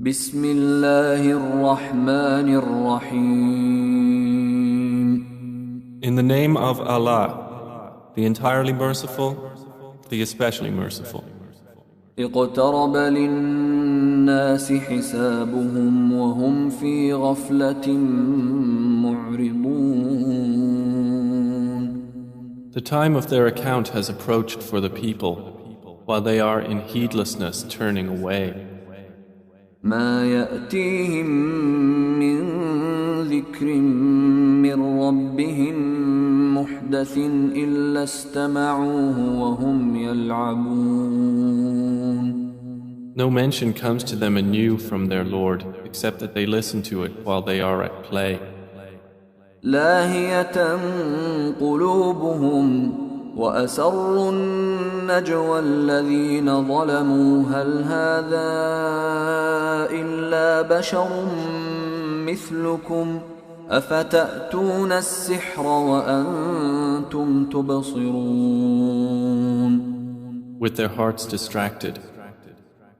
بسم الله الرحمن الرحيم. In the name of Allah, the entirely merciful, the especially merciful. اقترب للناس حسابهم وهم في غفلة معرضون. The time of their account has approached for the people, while they are in heedlessness turning away. ما يأتيهم من ذكر من ربهم محدث إلا استمعوه وهم يلعبون. No mention comes to them anew from their Lord, except that they listen to it while they are at play. لاهية قلوبهم وأسروا النجوى الذين ظلموا هل هذا إلا بشر مثلكم أفتأتون السحر وأنتم تبصرون. With their hearts distracted.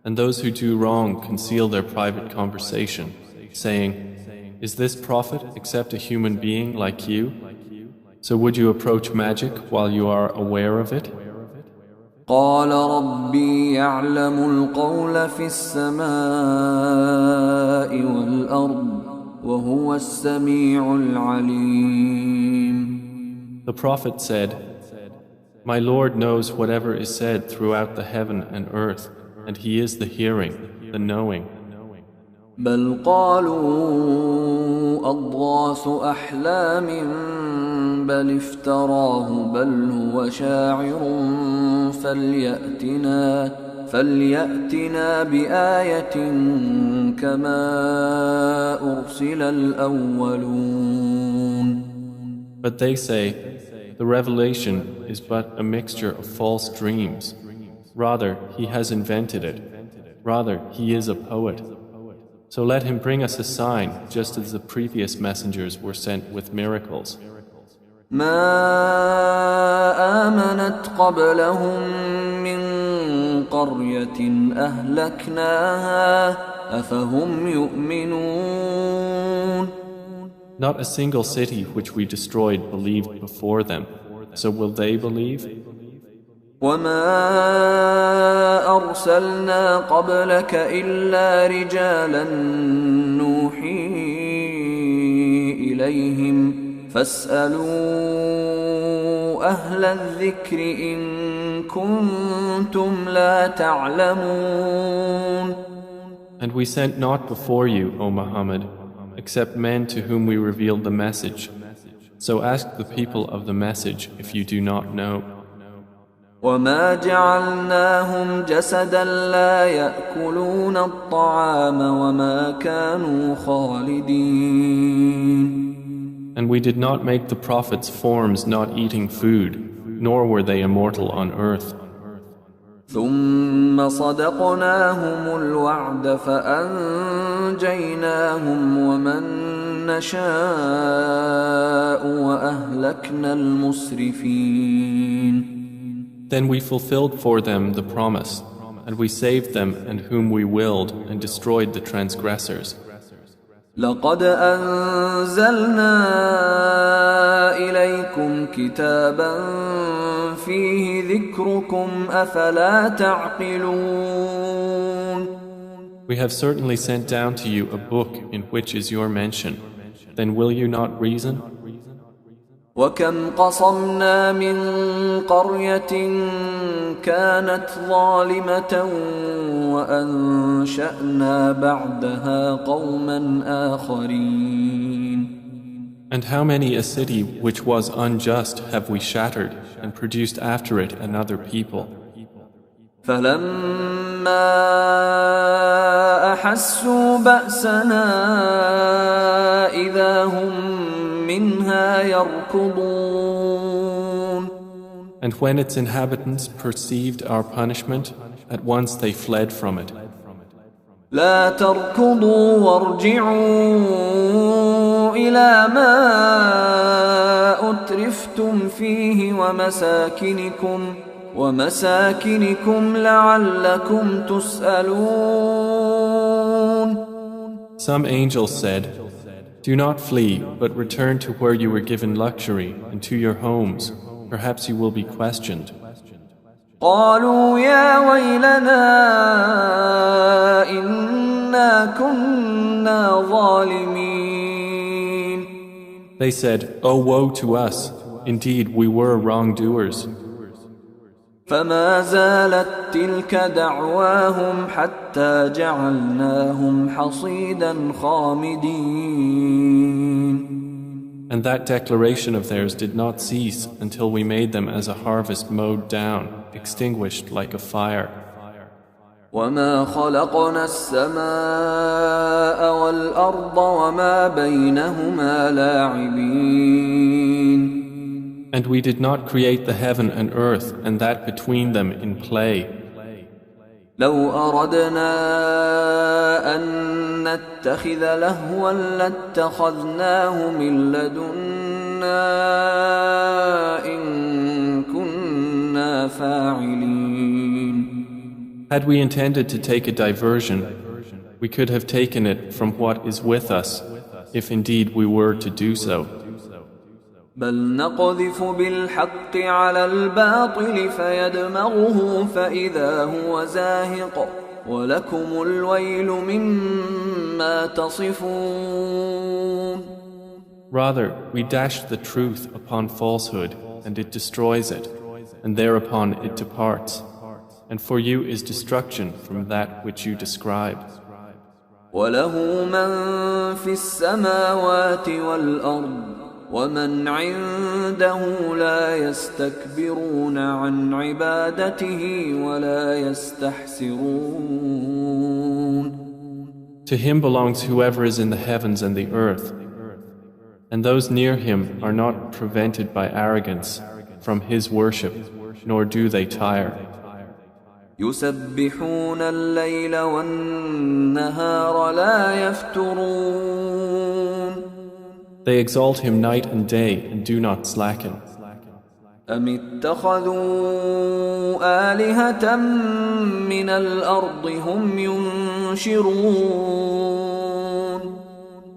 And those who do wrong conceal their private conversation, saying, "Is this prophet except a human being like you? So would you approach magic while you are aware of it?" قال ربي يعلم القول في السماء والأرض وهو السميع العليم. The prophet said, "My Lord knows whatever is said throughout the heaven and earth, and He is the hearing, the knowing." بل قالوا أضغاث أحلام بل افتراه بل هو شاعر فليأتنا بآية كما أرسل الأولون. But they say, "The revelation is but a mixture of false dreams. Rather, he has invented it. Rather, he is a poet. So let him bring us a sign, just as the previous messengers were sent with miracles." ما آمنت قبلهم من قرية أهلكناها أفهم يؤمنون. Not a single city which we destroyed believed before them. So will they believe? وما أرسلنا قبلك إلا رجالا نوحي إليهم فاسألوا أهل الذكر إن كنتم لا تعلمون. And we sent not before you, O Muhammad, except men to whom we revealed the message. So ask the people of the message if you do not know. وما جعلناهم جسدا لا يأكلون الطعام وما كانوا خالدين. And we did not make the prophets forms not eating food, nor were they immortal on earth. ثم صدقناهم الوعد فأنجيناهم ومن نشاء وأهلكنا المسرفين. Then we fulfilled for them the promise, and we saved them and whom we willed and destroyed the transgressors. لقد أنزلنا إليكم كتابا فيه ذكركم أفلا تعقلون. We have certainly sent down to you a book in which is your mention. Then will you not reason? وكم قصمنا من قرية كانت ظالمة وأنشأنا بعدها قوما آخرين. And how many a city which was unjust have we shattered and produced after it another people? فلما أحسوا بأسنا إذا هم منها يركضون. And when its inhabitants perceived our punishment, at once they fled from it. لا تركضوا وارجعوا إلى ما أترفتم فيه ومساكنكم لعلكم تسألون. Some angels said, "Do not flee, but return to where you were given luxury and to your homes. Perhaps you will be questioned." قالوا يا ويلنا إنا كنا ظالمين. They said, "Oh, woe to us! Indeed, we were wrongdoers." فما زالت تلك دعواهم حتى جعلناهم حصيدا خامدين. And that declaration of theirs did not cease until we made them as a harvest mowed down, extinguished like a fire. وما خلقنا السماء والأرض وما بينهما لاعبين. And we did not create the heaven and earth and that between them in play. لو أردنا أن نتخذ لهوا لاتخذناه من لدنا إن كنا فاعلين. Had we intended to take a diversion, we could have taken it from what is with us, if indeed we were to do so. بل نقذف بالحق على الباطل فيدمغه فإذا هو زاهق ولكم الويل مما تصفون. Rather, we dash the truth upon falsehood, and it destroys it, and thereupon it departs. And for you is destruction from that which you describe. وله من في السماوات والأرض ومن عنده لا يستكبرون عن عبادته ولا يستحسرون. To him belongs whoever is in the heavens and the earth, and those near him are not prevented by arrogance from his worship, nor do they tire. يسبحون الليل والنهار لا يفترون. They exalt him night and day and do not slacken. أم اتخذوا آلهة من الأرض هم ينشرون.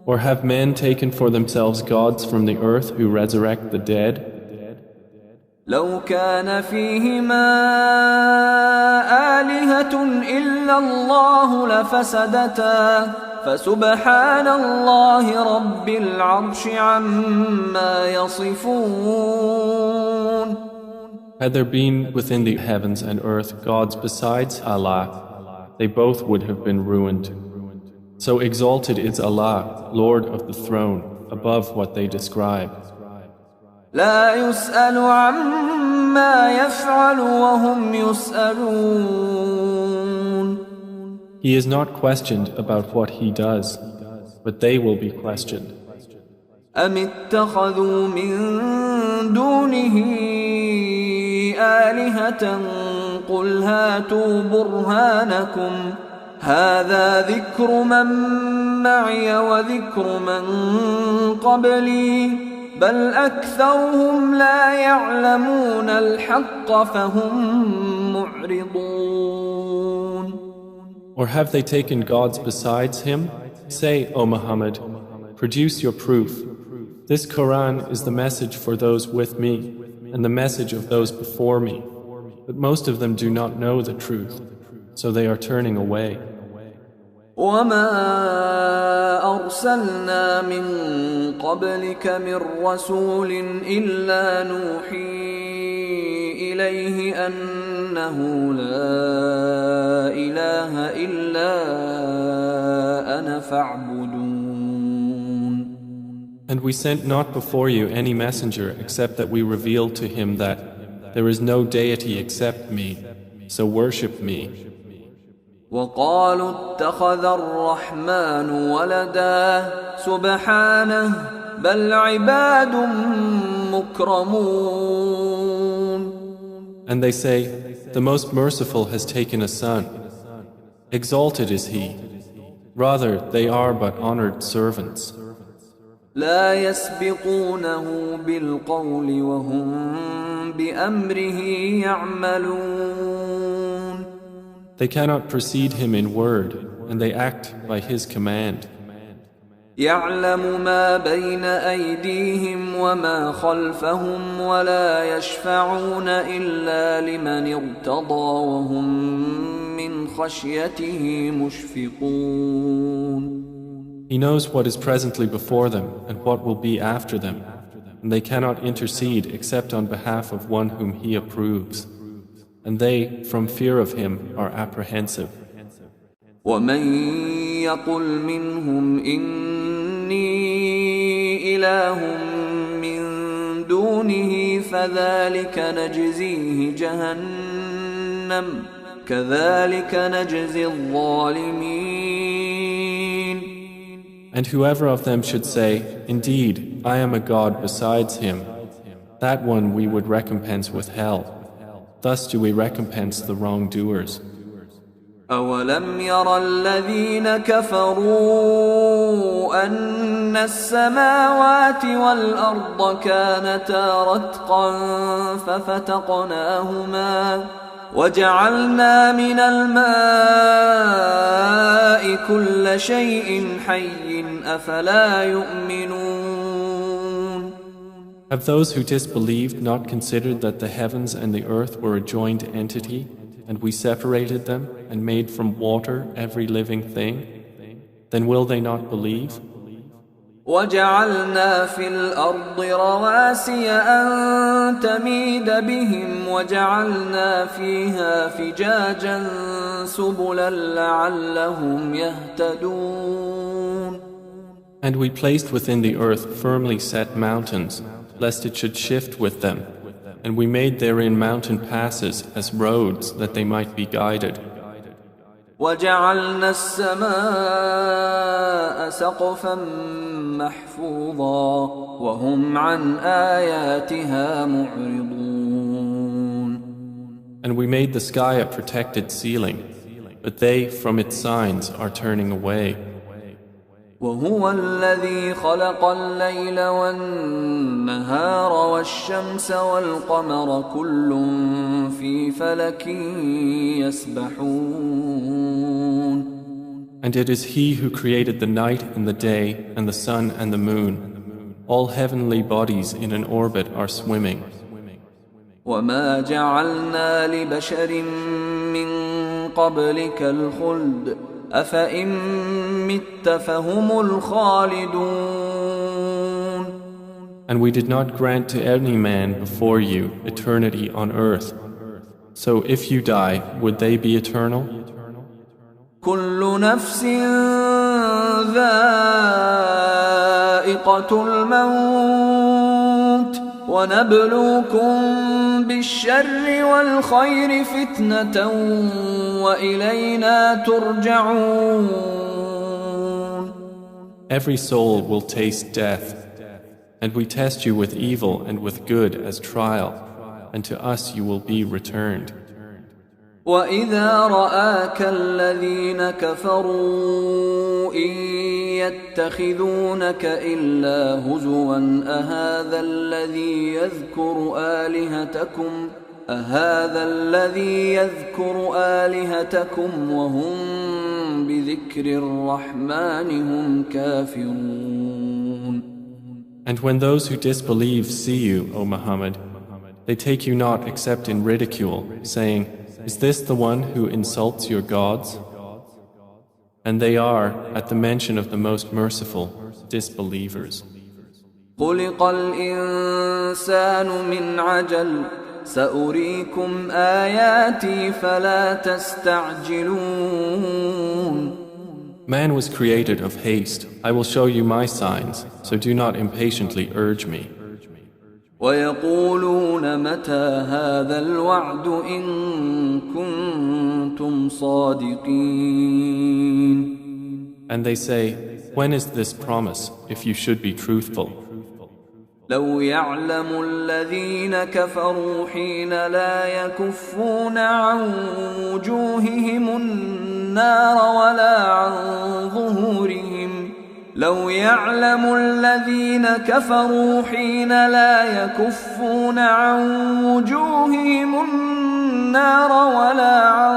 Or have men taken for themselves gods from the earth who resurrect the dead? لو كان فيهما آلهة إلا الله لفسدتا فسبحان الله رب العرش عما يصفون. Had there been within the heavens and earth gods besides Allah, they both would have been ruined. So exalted is Allah, Lord of the throne, above what they describe. لا يسأل عما يفعل وهم يسألون. He is not questioned about what he does, but they will be questioned. أم اتخذوا من دونه آلهة قل هاتوا برهانكم هذا ذكر من معي وذكر من قبلي بل أكثرهم لا يعلمون الحق فهم معرضون. Or have they taken gods besides him? Say, O Muhammad, produce your proof. This Quran is the message for those with me and the message of those before me. But most of them do not know the truth, so they are turning away. وما أرسلنا من قبلك من رسول إلا نوحي إليه أنه لا إله إلا أنا فاعبدون. And we sent not before you any messenger except that we revealed to him that there is no deity except me, so worship me. وقالوا اتخذ الرحمن ولدا سبحانه بل عباد مكرمون. And they say, the Most Merciful has taken a son. Exalted is he. Rather, they are but honored servants. لا يسبقونه بالقول وهم بأمره يعملون. They cannot precede him in word, and they act by his command. يعلم ما بين أيديهم وما خلفهم ولا يشفعون إلا لمن ارتضى وهم من خشيته مشفقون. He knows what is presently before them and what will be after them, and they cannot intercede except on behalf of one whom He approves. And they, from fear of Him, are apprehensive. ومن يقل منهم إني إله من دونه فذلك نجزيه جهنم كذلك نجزي الظالمين. And whoever of them should say, Indeed, I am a God besides Him, that one we would recompense with hell. Thus do we recompense the wrongdoers. أولم ير الذين كفروا أن السماوات والأرض كانتا رتقا ففتقناهما وجعلنا من الماء كل شيء حي أفلا يؤمنون. Have those who disbelieved not considered that the heavens and the earth were a joined entity, and we separated them and made from water every living thing? Then will they not believe? وجعلنا في الأرض رواسي أن تميد بهم وجعلنا فيها فجاجا سبلا لعلهم يهتدون. And we placed within the earth firmly set mountains, lest it should shift with them, and we made therein mountain passes as roads that they might be guided. وجعلنا السماء سقفا محفوظا وهم عن آياتها معرضون. And we made the sky a protected ceiling, but they from its signs are turning away. وهو الذي خلق الليل والنهار والشمس والقمر كل في فلك يسبحون. And it is He who created the night and the day and the sun and the moon. All heavenly bodies in an orbit are swimming. وما جعلنا لبشر من قبلك الخلد أفإن مت فهم الخالدون. And we did not grant to any man before you eternity on earth. So if you die, would they be eternal? كل نفس ذائقة الموت ونبلوكم بالشر والخير فتنة وإلينا ترجعون. Every soul will taste death, and we test you with evil and with good as trial, and to us you will be returned. وإذا رآك الذين كفروا إن يتخذونك إلا هزوا أهذا الذي يذكر آلهتكم وهم بذكر الرحمن هم كافرون. And when those who disbelieve see you, O Muhammad, they take you not except in ridicule, saying, Is this the one who insults your gods? And they are, at the mention of the most merciful, disbelievers. خلق الإنسان من عجل سأريكم آياتي فلا تستعجلون. Man was created of haste. I will show you my signs, so do not impatiently urge me. ويقولون متى هذا الوعد إن كنتم صادقين. And they say, When is this promise, if you should be truthful? لو يعلم الذين كفروا حين لا يكفون عن وجوههم النار ولا عن ظهورهم لو يعلم الذين كفروا حين لا يكفون عن وجوههم النار ولا عن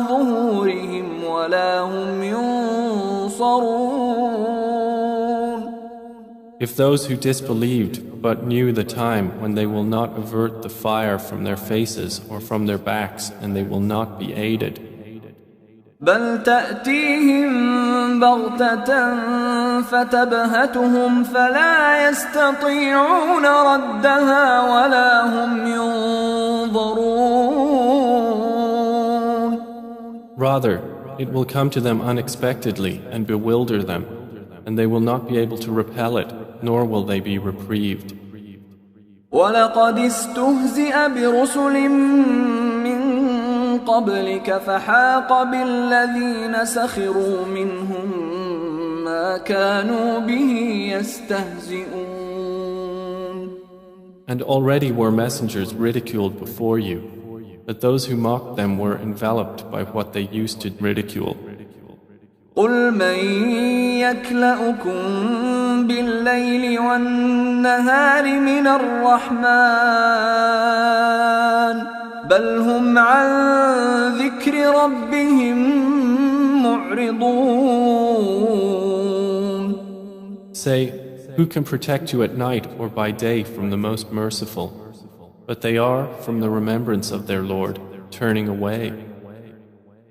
ظهورهم ولا هم ينصرون. If those who disbelieved but knew the time when they will not avert the fire from their faces or from their backs and they will not be aided. بل تأتيهم بغتة فتبهتهم فلا يستطيعون ردها ولا هم ينظرون. Rather, it will come to them unexpectedly and bewilder them, and they will not be able to repel it, nor will they be reprieved. وَلَقَدِ اسْتُهْزِئَ بِرُسُلٍ مِّن قَبْلِكَ فَحَاقَ بِالَّذِينَ سَخِرُوا مِنْهُم مَّا كَانُوا بِهِ يَسْتَهْزِئُونَ. And already were messengers ridiculed before you, but those who mocked them were enveloped by what they used to ridicule. قُلْ مَن يَكْلَؤُكُم بِاللَّيْلِ وَالنَّهَارِ مِنَ الرَّحْمَنِ بَلْ هُمْ عَن ذِكْرِ رَبِّهِم مُّعْرِضُونَ. Say, who can protect you at night or by day from the Most Merciful? But they are, from the remembrance of their Lord, turning away.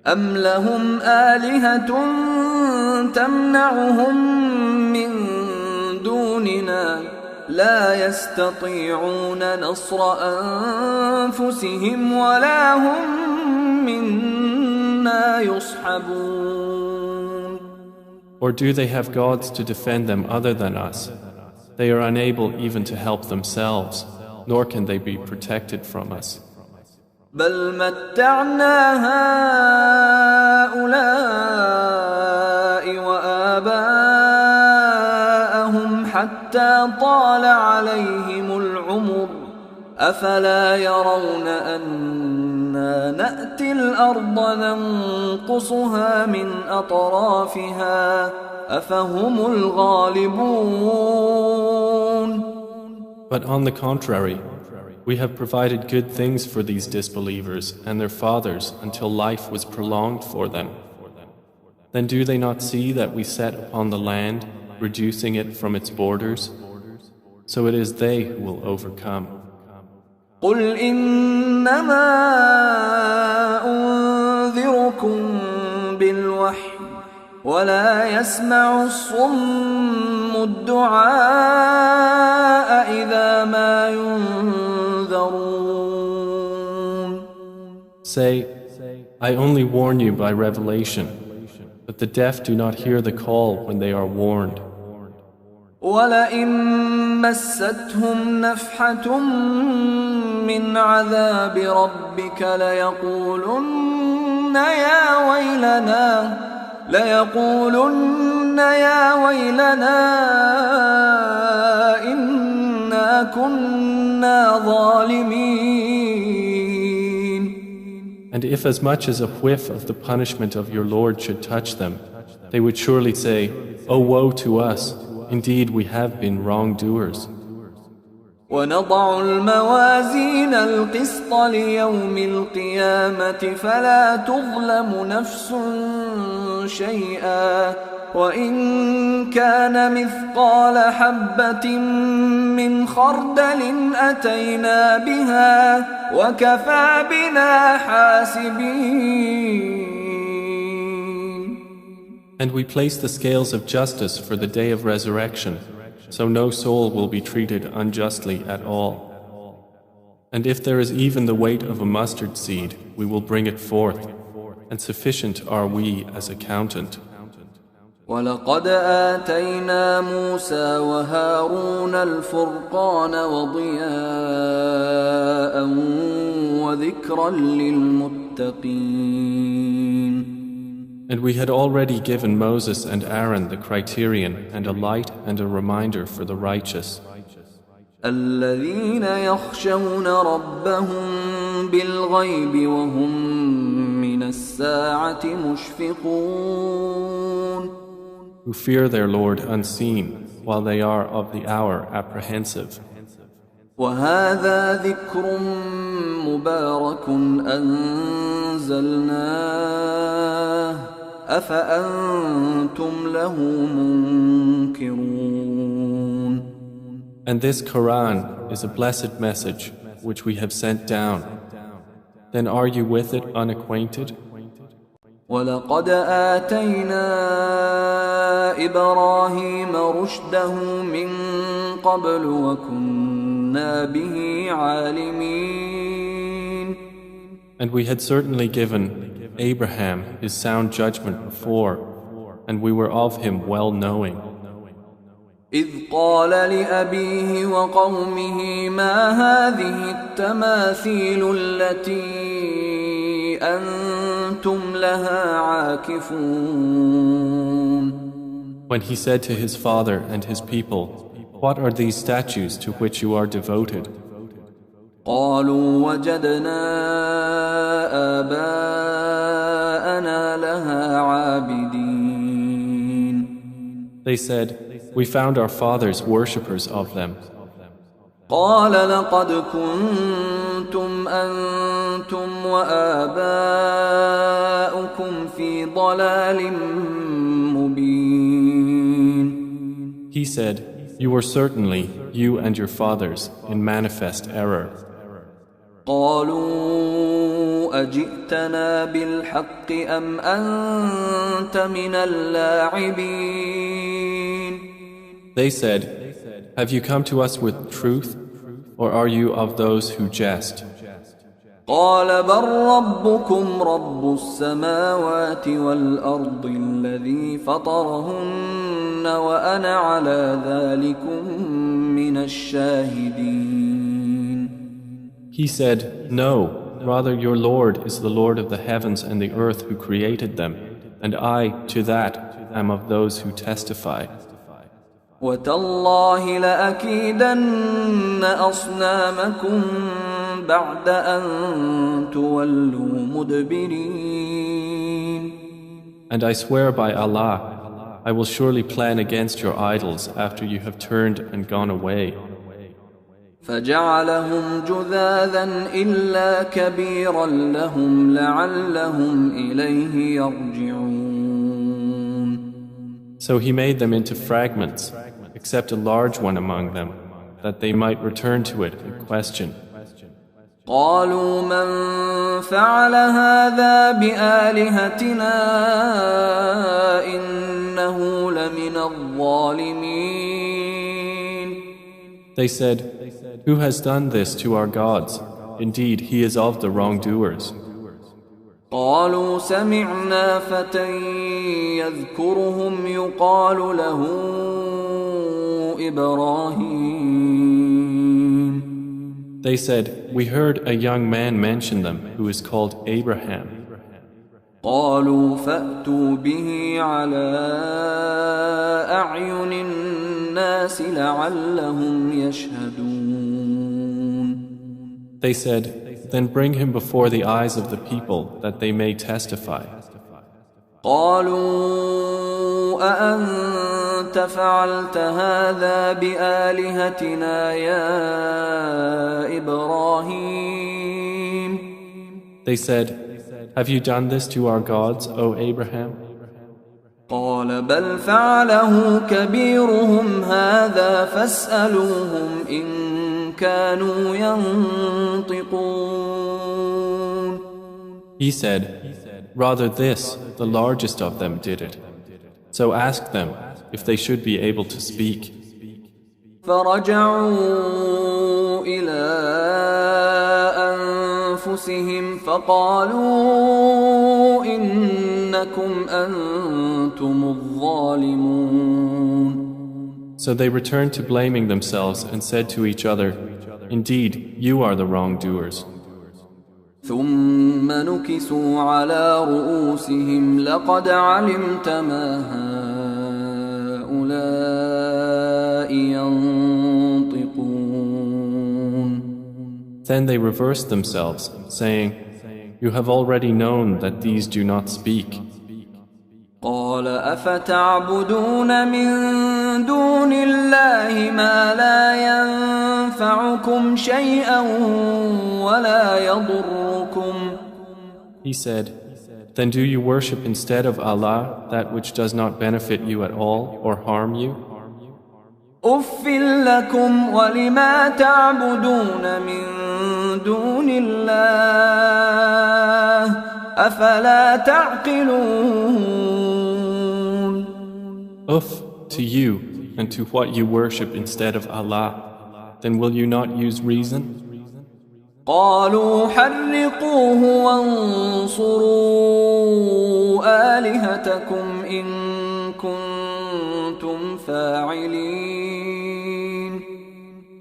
أَمْ لَهُمْ آلِهَةٌ تَمْنَعُهُم مِّن دُونِنَا لَا يَسْتَطِيعُونَ نَصْرَ أَنفُسِهِمْ وَلَا هُم مِّنَّا يُصْحَبُونَ. Or do they have gods to defend them other than us? They are unable even to help themselves, nor can they be protected from us. بل متعنا هؤلاء وآباءهم حتى طال عليهم العمر أفلا يرون أنا نأتي الأرض ننقصها من أطرافها أفهم الغالبون. But on the contrary, we have provided good things for these disbelievers and their fathers until life was prolonged for them. Then do they not see that we set upon the land, reducing it from its borders? So it is they who will overcome. قُلْ إِنَّمَا أُنذِرُكُم بِالْوَحْيِ وَلَا يَسْمَعُ الصُّمُّ الدُّعَاءَ إِذَا مَا يُنذَرُونَ. Say, I only warn you by revelation, but the deaf do not hear the call when they are warned. وَلَئِن مَّسَّتْهُمْ نَفْحَةٌ مِّنْ عَذَابِ رَبِّكَ لَيَقُولُنَّ يَا وَيْلَنَا إِنَّا كُنَّا ظَالِمِينَ. And if as much as a whiff of the punishment of your Lord should touch them, they would surely say, "Oh, woe to us! Indeed, we have been wrongdoers." وَنَضَعُ الْمَوَازِينَ الْقِسْطَ لِيَوْمِ الْقِيَامَةِ فَلَا تُظْلَمُ نَفْسٌ شَيْئًا وَإِن كَانَ مِثْقَالَ حَبَّةٍ مِّنْ خَرْدَلٍ أَتَيْنَا بِهَا وَكَفَى بِنَا حَاسِبِينَ. And we place the scales of justice for the day of resurrection, so no soul will be treated unjustly at all. And if there is even the weight of a mustard seed, we will bring it forth, and sufficient are we as accountant. وَلَقَدْ آتَيْنَا مُوسَى وَهَارُونَ الْفُرْقَانَ وَضِيَاءً وَذِكْرًا لِلْمُتَّقِينَ. And we had already given Moses and Aaron the criterion and a light and a reminder for the righteous. الَّذِينَ يَخْشَوْنَ رَبَّهُم بِالْغَيْبِ وَهُم مِّنَ السَّاعَةِ مُشْفِقُونَ. Who fear their Lord unseen, while they are of the hour apprehensive. وَهَذَا ذِكْرٌ مُبَارَكٌ أَنزَلْنَاهُ أَفَأَنْتُمْ لَهُ مُنْكِرُونَ. And this Quran is a blessed message which we have sent down. Then are you with it unacquainted? وَلَقَدْ آتَيْنَا إِبْرَاهِيمَ رُشْدَهُ مِنْ قَبْلُ وَكُنَّا بِهِ عَالِمِينَ. And we had certainly given Abraham his sound judgment before, and we were of him well knowing. إذ قال لأبيه وقومه ما هذه التماثيل التي أنتم لها عاكفون. When he said to his father and his people, what are these statues to which you are devoted? قالوا وجدنا آباءنا لها عابدين. They said, we found our fathers worshippers of them. قال لقد كنتم أنتم وآباؤكم في ضلال مبين. He said, you were certainly, you and your fathers, in manifest error. قالوا أجئتنا بالحق أم أنت من اللاعبين. They said, have you come to us with truth, or are you of those who jest? قال بل ربكم رب السماوات والأرض الذي فطرهن وأنا على ذلكم من الشاهدين. He said, no, rather your Lord is the Lord of the heavens and the earth who created them, and I, to that, am of those who testify. وتالله لأكيدن أصنامكم بعد أن تولوا مدبرين. And I swear by Allah, I will surely plan against your idols after you have turned and gone away. فجعلهم جذاذا إلا كبيرا لهم لعلهم إليه يرجعون. So he made them into fragments, except a large one among them, that they might return to it and question. قالوا من فعل هذا بآلهتنا إنه لمن الظالمين. They said, who has done this to our gods? Indeed, he is of the wrongdoers. قالوا سمعنا فتى يذكرهم يقال له إبراهيم. They said, we heard a young man mention them who is called Abraham. قالوا فأتوا به على أعين الناس لعلهم يشهدون. They said, then bring him before the eyes of the people that they may testify. قالوا أأنت فعلت هذا بآلهتنا يا إبراهيم. They said, have you done this to our gods, O Abraham? قال بل فعله كبيرهم هذا فاسألوهم إن كانوا ينطقون. He said, rather this, the largest of them did it. So ask them if they should be able to speak. فرجعوا إلى أنفسهم فقالوا إنكم أنتم الظالمون. So they returned to blaming themselves and said to each other, indeed, you are the wrongdoers. ثم نكسوا على رؤوسهم لقد علمت ما هؤلاء ينطقون. Then they reversed themselves, saying, you have already known that these do not speak. قال أفتعبدون من دون الله ما لا ينفعكم شيئا ولا يضركم. He said, then do you worship instead of Allah that which does not benefit you at all or harm you? أف لكم ولما تعبدون من دون الله أفلا تعقلون. Uff to you and to what you worship instead of Allah. Then will you not use reason? قالوا حرقوه وانصروا آلهتكم إن كنتم فاعلين.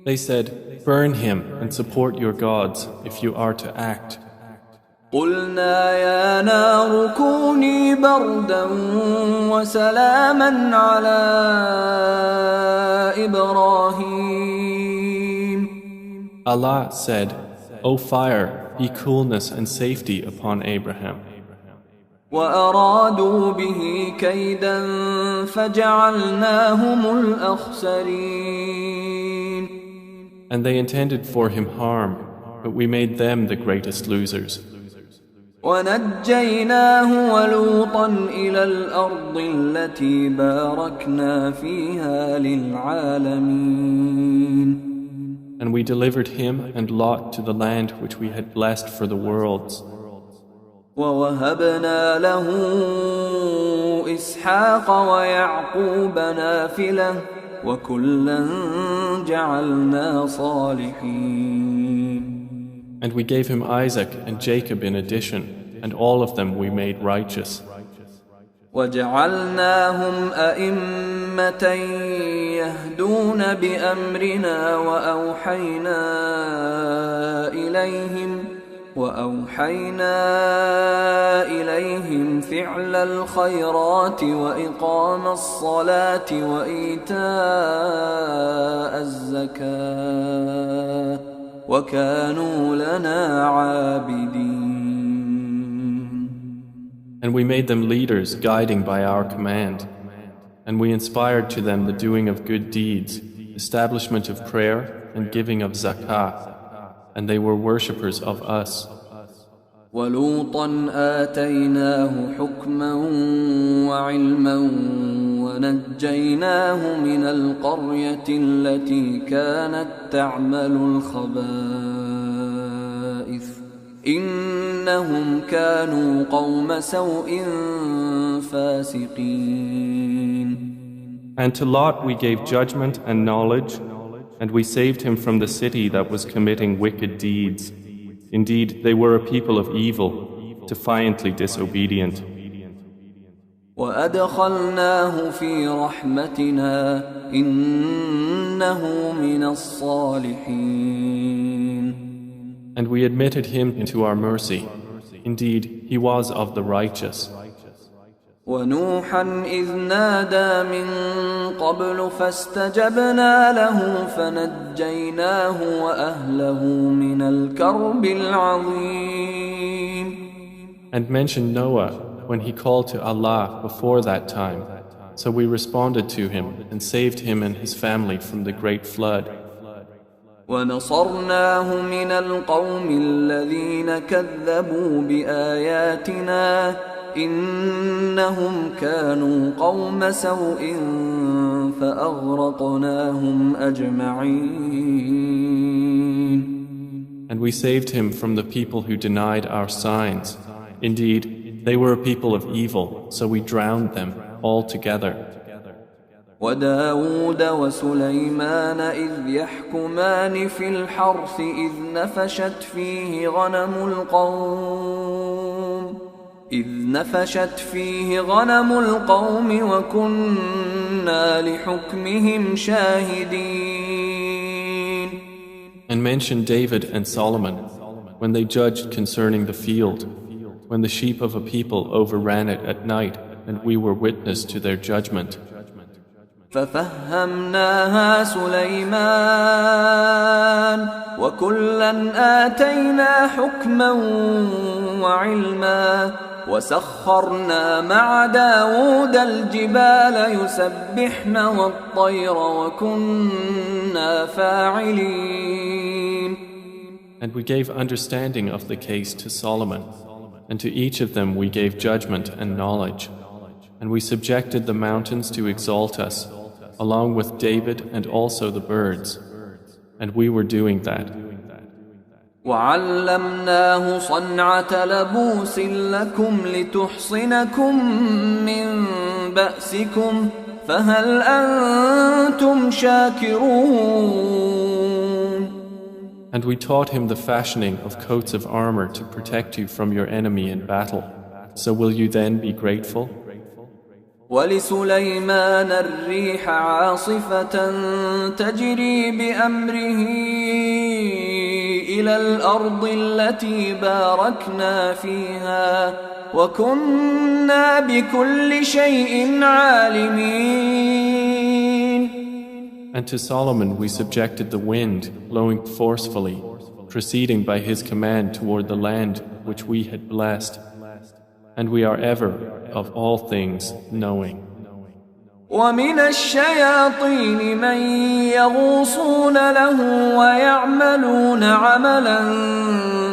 They said, burn him and support your gods if you are to act. قلنا يا نار كوني بردا وسلاما على إبراهيم. Allah said, O fire, be coolness and safety upon Abraham. وأرادوا به كيدا فجعلناهم الأخسرين. And they intended for him harm, but we made them the greatest losers. ونجيناه ولوطا إلى الأرض التي باركنا فيها للعالمين. And we delivered him and Lot to the land which we had blessed for the worlds. ووهبنا له إسحاق ويعقوب نافلة وكلا جعلنا صالحين. And we gave him Isaac and Jacob in addition, and all of them we made righteous. وجعلناهم أئمة يهدون بأمرنا وأوحينا إليهم فعل الخيرات وإقام الصلاة وإيتاء الزكاة وكانوا لنا عابدين. And we made them leaders, guiding by our command. And we inspired to them the doing of good deeds, establishment of prayer, and giving of zakah. And they were worshippers of us. وَلُوطًا آتَيْنَاهُ حُكْمًا وَعِلْمًا وَنَجَّيْنَاهُ مِنَ الْقَرْيَةِ الَّتِي كَانَتْ تَعْمَلُ الْخَبَائِثَ إِنَّهُمْ كَانُوا قَوْمَ سَوْءٍ فَاسِقِينَ. And to Lot we gave judgment and knowledge, and we saved him from the city that was committing wicked deeds. Indeed, they were a people of evil, defiantly disobedient. وَأَدْخَلْنَاهُ فِي رَحْمَتِنَا إِنَّهُ مِنَ الصَّالِحِينَ. And we admitted him into our mercy. Indeed, he was of the righteous. وَنُوحًا إِذْ نَادَى مِن قَبْلُ فَاسْتَجَبْنَا لَهُ فَنَجَّيْنَاهُ وَأَهْلَهُ مِنَ الْكَرْبِ الْعَظِيمِ. And mention Noah when he called to Allah before that time. So we responded to him and saved him and his family from the great flood. وَنَصَرْنَاهُ مِنَ الْقَوْمِ الَّذِينَ كَذَّبُوا بِآيَاتِنَا إِنَّهُمْ كَانُوا قَوْمَ سَوْءٍ فَأَغْرَقْنَاهُمْ أَجْمَعِينَ. And we saved him from the people who denied our signs. Indeed, they were a people of evil, so we drowned them all together. وداود وسليمان إذ يحكمان في الحرث إذ نفشت فيه غنم القوم وكنا لحكمهم شاهدين. And mention David and Solomon when they judged concerning the field, when the sheep of a people overran it at night, and we were witness to their judgment. ففهمناها سليمان وكلا آتينا حكما وعلما وسخرنا مع داود الجبال يسبحن والطير وكنا فاعلين. And we gave understanding of the case to Solomon, and to each of them we gave judgment and knowledge. And we subjected the mountains to exalt us, along with David and also the birds. And we were doing that. وعلمناه صنعة لبوس لكم لتحصنكم من بأسكم فهل أنتم شاكرون. And we taught him the fashioning of coats of armor to protect you from your enemy in battle. So will you then be grateful? ولسليمان الريح عاصفة تجري بأمره إلى الأرض التي باركنا فيها وكنا بكل شيء عالمين. And to Solomon we subjected the wind, blowing forcefully, proceeding by his command toward the land which we had blessed. And we are ever, of all things, knowing. ومن الشياطين من يغوصون له ويعملون عملا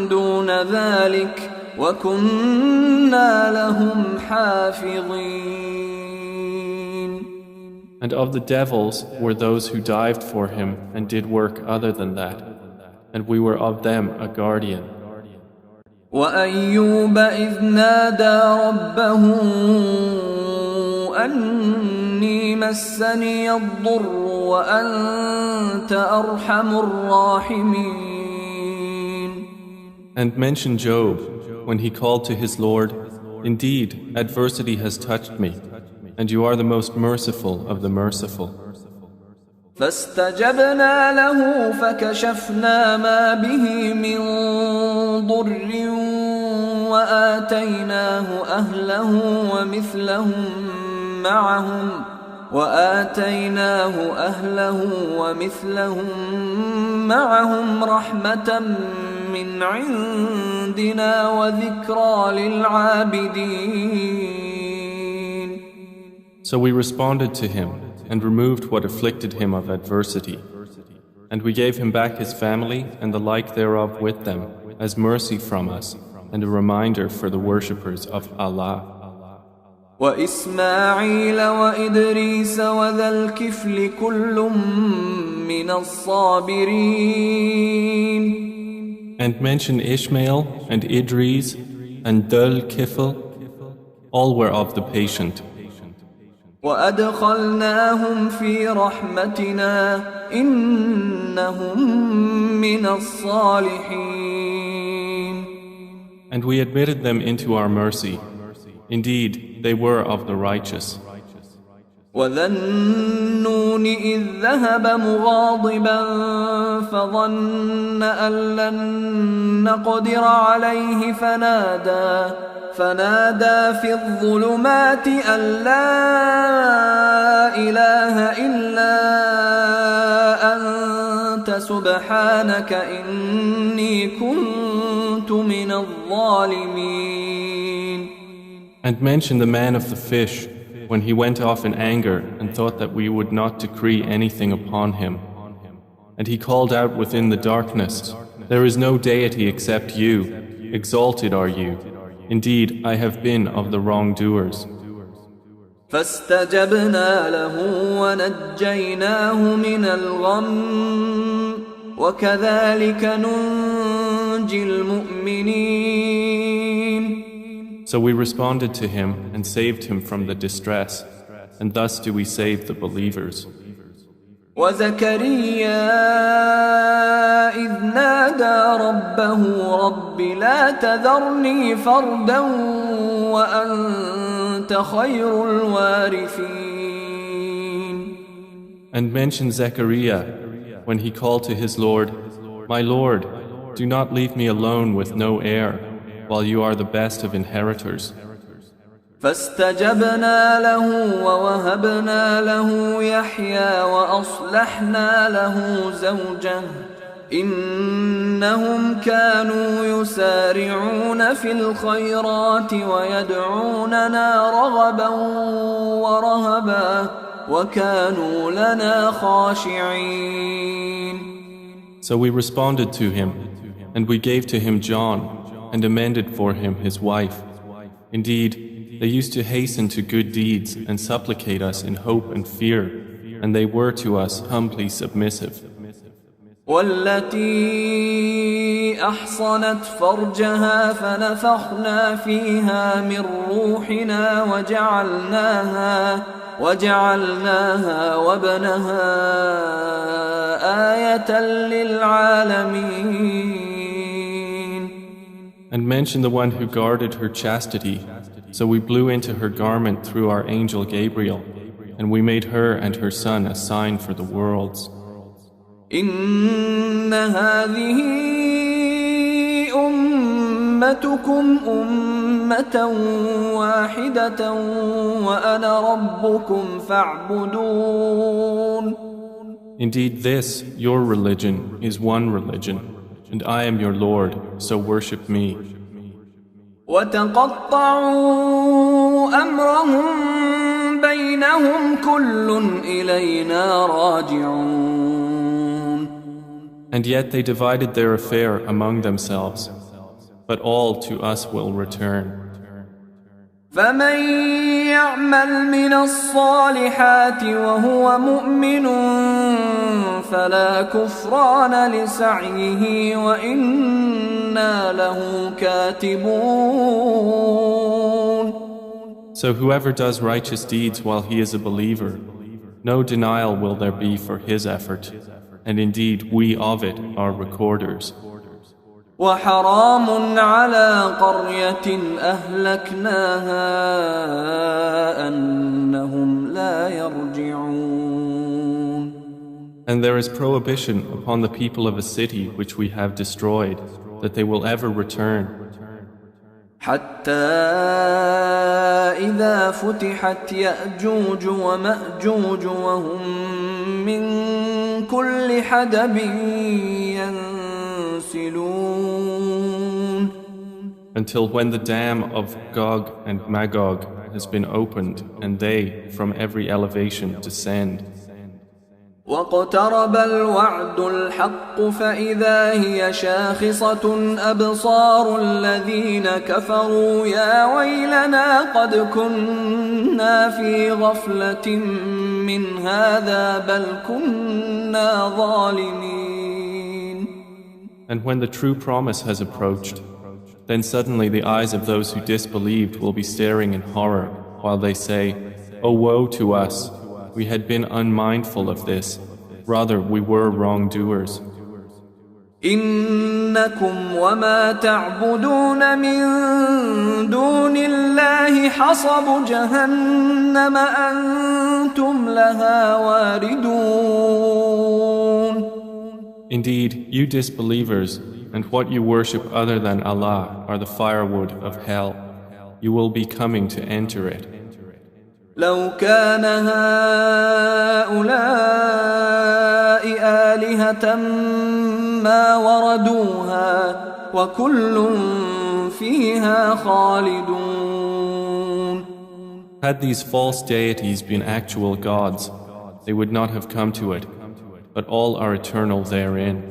دون ذلك وكنا لهم حافظين. And of the devils were those who dived for him and did work other than that, and we were of them a guardian. وأيوب إذ نادى ربه أني مسني الضر وأنت أرحم الراحمين. And mention Job when he called to his Lord, "Indeed, adversity has touched me, and you are the most merciful of the merciful." فاستجبنا له فكشفنا ما به من ضر وآتيناه أهله ومثلهم معهم رحمة من عندنا وذكرى للعابدين. So we responded to him and removed what afflicted him of adversity. And we gave him back his family and the like thereof with them as mercy from us and a reminder for the worshippers of Allah. وإسماعيل وإدريس وذا الكفل كل من الصابرين. And mention Ishmael and Idris and Dhul Kifl, all were of the patient. وأدخلناهم في رحمتنا إنهم من الصالحين. And we admitted them into our mercy. Indeed, they were of the righteous. وذا النون إذ ذهب مغاضبا فظن أن لن نقدر عليه فنادى في الظلمات أن لا إله إلا أنت سبحانك إني كنت من الظالمين. And mention the man of the fish when he went off in anger and thought that we would not decree anything upon him. And he called out within the darkness, "There is no deity except you. Exalted are you. Indeed, I have been of the wrongdoers." فاستجبنا له ونجيناه من الغم وكذلك ننجي المؤمنين. So we responded to him and saved him from the distress, and thus do we save the believers. وزكريا إذ نادى ربه رب لا تذرني فردا وأنت خير الوارثين. And mention Zechariah when he called to his Lord, "My Lord, do not leave me alone with no heir, while you are the best of inheritors." فاستجبنا له ووهبنا له يحيى وأصلحنا له زوجه إنهم كانوا يسارعون في الخيرات ويدعوننا رغبا ورهبا وكانوا لنا خاشعين. So we responded to him, and we gave to him John, and amended for him his wife. Indeed, they used to hasten to good deeds and supplicate us in hope and fear, and they were to us humbly submissive. والتي أحصنت فرجها فنفخنا فيها من روحنا وجعلناها وابنها آية للعالمين. And mention the one who guarded her chastity. So we blew into her garment through our angel Gabriel, and we made her and her son a sign for the worlds. إن هذه أمتكم أمة واحدة وأنا ربكم فاعبدون. Indeed, this, your religion, is one religion, and I am your Lord, so worship me. وتقطعوا أمرهم بينهم كل إلينا راجعون. And yet they divided their affair among themselves, but all to us will return. فمن يعمل من الصالحات وهو مؤمن فلا كفران لسعيه وإنا له كاتبون. So whoever does righteous deeds while he is a believer, no denial will there be for his effort, and indeed we of it are recorders. وحرام على قرية أهلكناها أنهم لا يرجعون. And there is prohibition upon the people of a city which we have destroyed, that they will ever return. حتى إذا فتحت يأجوج ومأجوج وهم من كل حدب ينسلون. Until when the dam of Gog and Magog has been opened and they from every elevation descend. واقترب الوعد الحق فإذا هي شاخصة أبصار الذين كفروا يا ويلنا قد كنا في غفلة من هذا بل كنا ظالمين. And when the true promise has approached, then suddenly the eyes of those who disbelieved will be staring in horror while they say, "Oh woe to us! We had been unmindful of this. Rather, we were wrongdoers." إنكم وما تعبدون من دون الله حصب جهنم أنتم لها واردون. Indeed, you disbelievers and what you worship other than Allah are the firewood of hell. You will be coming to enter it. لو كان هؤلاء آلهة ما وردوها وكل فيها خالدون. Had these false deities been actual gods, they would not have come to it, but all are eternal therein.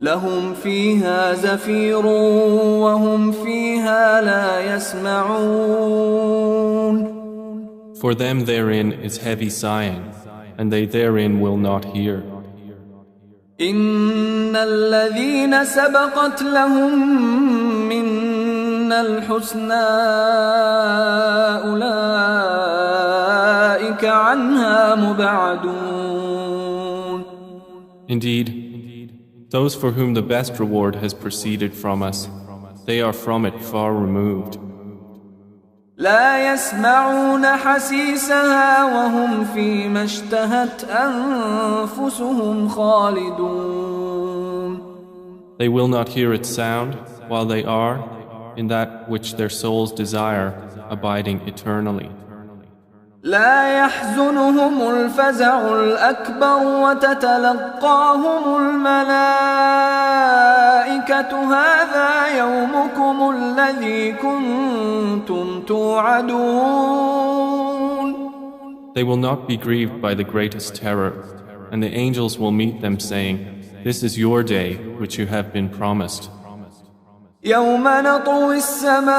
لهم فيها زفير وهم فيها لا يسمعون. For them therein is heavy sighing, and they therein will not hear. إن الذين سبقت لهم منا الحسنى أولئك عنها مبعدون. Indeed, those for whom the best reward has proceeded from us, they are from it far removed. لا يسمعون حسيسها وهم فيما اشتهت أنفسهم خالدون. They will not hear its sound while they are in that which their souls desire, abiding eternally. لا يحزنهم الفزع الأكبر وتتلقاهم الملائكة هذا يومكم الذي كنتم توعدون. They will not be grieved by the greatest terror, and the angels will meet them saying, "This is your day which you have been promised." يوم نطوي السماء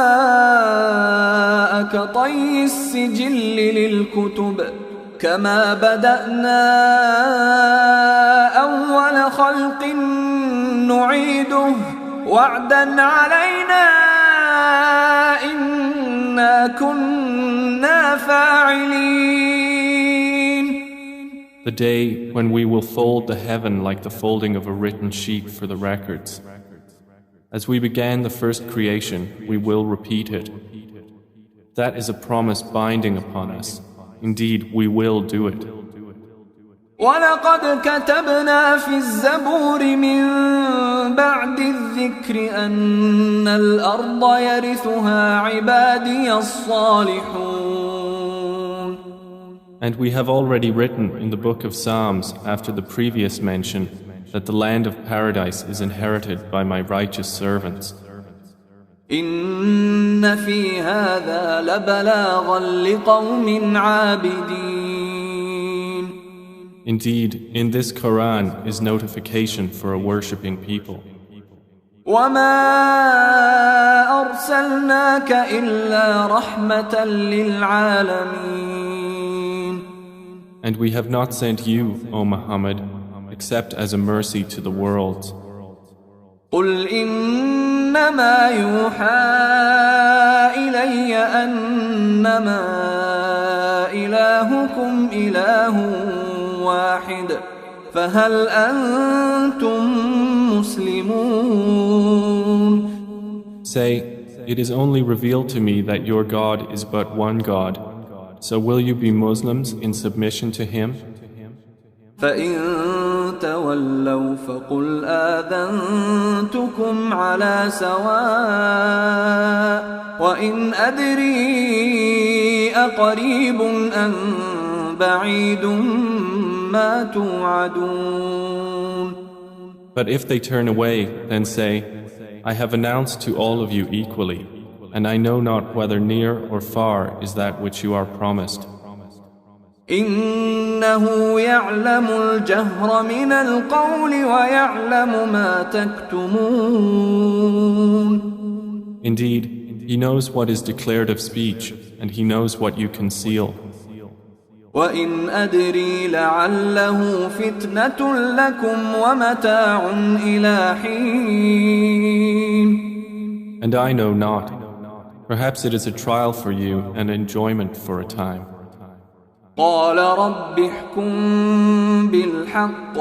كطي السجل كما بدأنا أول خلق نعيده وعدا علينا إنا كنا فاعلين. The day when we will fold the heaven like the folding of a written sheet for the records. As we began the first creation, we will repeat it. That is a promise binding upon us. Indeed, we will do it. وَلَقَدْ كَتَبْنَا فِي الزَّبُورِ مِن بَعْدِ الذِّكْرِ أَنَّ الْأَرْضَ يَرِثُهَا عِبَادِيَ الصَّالِحُونَ. And we have already written in the book of Psalms after the previous mention that the land of paradise is inherited by my righteous servants. إِنَّ فِي هَذَا لَبَلَاغًا لِقَوْمٍ عَابِدِينَ. Indeed, in this Quran is notification for a worshipping people. وَمَا أَرْسَلْنَاكَ إِلَّا رَحْمَةً لِلْعَالَمِينَ. And we have not sent you, O Muhammad, except as a mercy to the world. قُلْ إِنَّمَا يُوحَى إِلَيَّ أَنَّمَا إِلَٰهُكُمْ إِلَٰهٌ واحد فهل أنتم مسلمون. Say, it is only revealed to me that your God is but one God. So will you be Muslims in submission to Him? فإن تولوا فقل آذنتكم على سواء وإن أدري أقريب أم بعيد ما توعدون. But if they turn away, then say, I have announced to all of you equally, and I know not whether near or far is that which you are promised. إنه يعلم الجهر من القول ويعلم ما تكتمون. Indeed, He knows what is declared of speech, and He knows what you conceal. وإن أدري لعله فتنة لكم ومتاع إلى حين. And I know not. Perhaps it is a trial for you and enjoyment for a time. قال رب احكم بالحق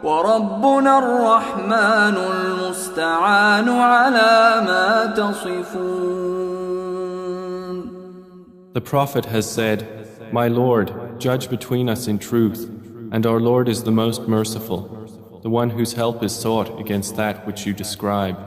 وربنا الرحمن المستعان على ما تصفون. The Prophet has said, My Lord, judge between us in truth, and our Lord is the most merciful, the one whose help is sought against that which you describe.